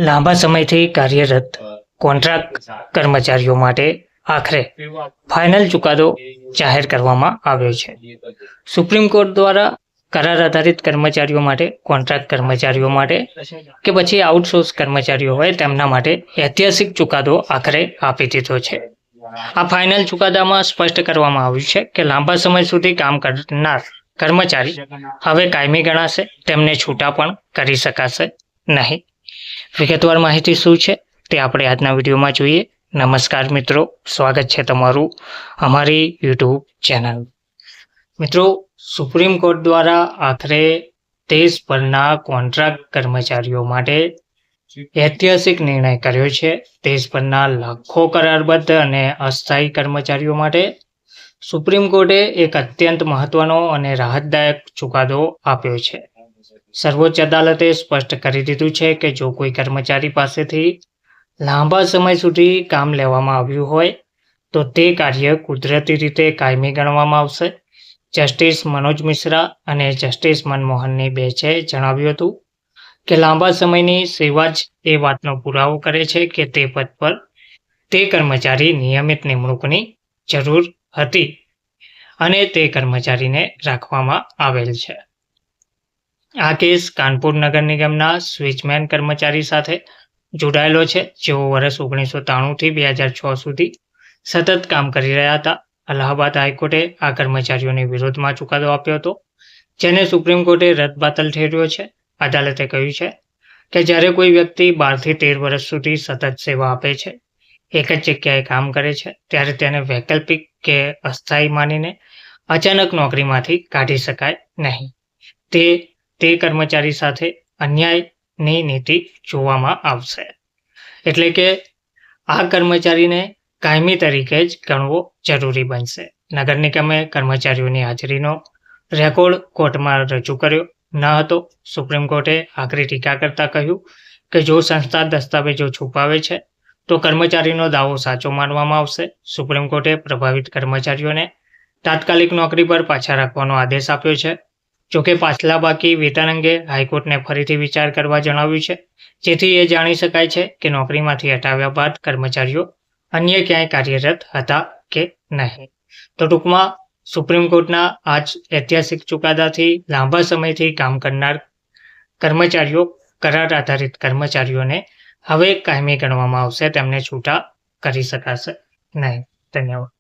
લાંબા સમયથી કાર્યરત કોન્ટ્રાક્ટ કર્મચારીઓ માટે આખરે ફાઇનલ ચુકાદો જાહેર કરવામાં આવ્યો છે. સુપ્રીમ કોર્ટ દ્વારા કરાર આધારિત કર્મચારીઓ માટે, કોન્ટ્રાક્ટ કર્મચારીઓ માટે કે પછી આઉટસોર્સ કર્મચારીઓ હોય તેમના માટે ઐતિહાસિક ચુકાદો આખરે આપી દીધો છે. આ ફાઇનલ ચુકાદામાં સ્પષ્ટ કરવામાં આવ્યું છે કે લાંબા સમય સુધી કામ કરનાર કર્મચારી હવે કાયમી ગણાશે, તેમને છૂટા પણ કરી શકાશે નહીં. વિગતવાર માહિતી શું છે તે આપણે આજના વિડીયોમાં જોઈએ. નમસ્કાર મિત્રો, સ્વાગત છે તમારું અમારી યુટ્યુબ ચેનલ. મિત્રો, સુપ્રીમ કોર્ટ દ્વારા આખરે દેશભરના કોન્ટ્રાક્ટ કર્મચારીઓ માટે ઐતિહાસિક નિર્ણય કર્યો છે. દેશભરના લાખો કરારબદ્ધ અને અસ્થાયી કર્મચારીઓ માટે સુપ્રીમ કોર્ટે એક અત્યંત મહત્વનો અને રાહતદાયક ચુકાદો આપ્યો છે. સર્વોચ્ચ અદાલતે સ્પષ્ટ કરી દીધું છે કે જો કોઈ કર્મચારી પાસેથી લાંબા સમય સુધી કામ લેવામાં આવ્યું હોય તો તે કાર્ય કુદરતી રીતે કાયમી ગણવામાં આવશે. જસ્ટિસ મનોજ મિશ્રા અને જસ્ટિસ મનમોહનની બેન્ચે જણાવ્યું હતું કે લાંબા સમયની સેવા જ એ વાતનો પુરાવો કરે છે કે તે પદ પર તે કર્મચારી નિયમિત નિમણૂકની જરૂર હતી અને તે કર્મચારીને રાખવામાં આવેલ છે. આ કેસ કાનપુર નગર નિગમના સ્વિચમેન કર્મચારી સાથે જોડાયેલો છે, જેઓ વર્ષ 1993 થી 2006 સુધી સતત કામ કરી રહ્યા હતા. અલ્હાબાદ હાઈકોર્ટે આ કર્મચારીઓની વિરોધમાં ચુકાદો આપ્યો હતો, જેને સુપ્રીમ કોર્ટે રદબાતલ ઠેરવ્યો છે. અદાલતે કહ્યું છે કે જ્યારે કોઈ વ્યક્તિ 12 થી 13 વર્ષ સુધી સતત સેવા આપે છે, એક જ જગ્યાએ કામ કરે છે, ત્યારે તેને વૈકલ્પિક કે અસ્થાયી માનીને અચાનક નોકરીમાંથી કાઢી શકાય નહીં. તે કર્મચારી સાથે અન્યાયની નીતિ જોવામાં આવશે. એટલે કે આ કર્મચારીને કાયમી તરીકે જ ગણવો જરૂરી બનશે. નગર નિગમે કર્મચારીઓની હાજરીનો રેકોર્ડ કોર્ટમાં રજૂ કર્યો ન હતો. સુપ્રીમ કોર્ટે આકરી ટીકા કરતા કહ્યું કે જો સંસ્થા દસ્તાવેજો છુપાવે છે તો કર્મચારીનો દાવો સાચો માનવામાં આવશે. સુપ્રીમ કોર્ટે પ્રભાવિત કર્મચારીઓને તાત્કાલિક નોકરી પર પાછા રાખવાનો આદેશ આપ્યો છે. જોકે પાછલા બાકી વેતન અંગે હાઈકોર્ટને ફરીથી વિચાર કરવા જણાવ્યું છે, જેથી એ જાણી શકાય છે કે નોકરીમાંથી હટાવ્યા બાદ કર્મચારીઓ અન્ય ક્યાંય કાર્યરત હતા કે નહીં. તો ટૂંકમાં સુપ્રીમ કોર્ટના આ જ ઐતિહાસિક ચુકાદાથી લાંબા સમયથી કામ કરનાર કર્મચારીઓ, કરાર આધારિત કર્મચારીઓને હવે કાયમી ગણવામાં આવશે, તેમને છૂટા કરી શકાશે નહીં. ધન્યવાદ.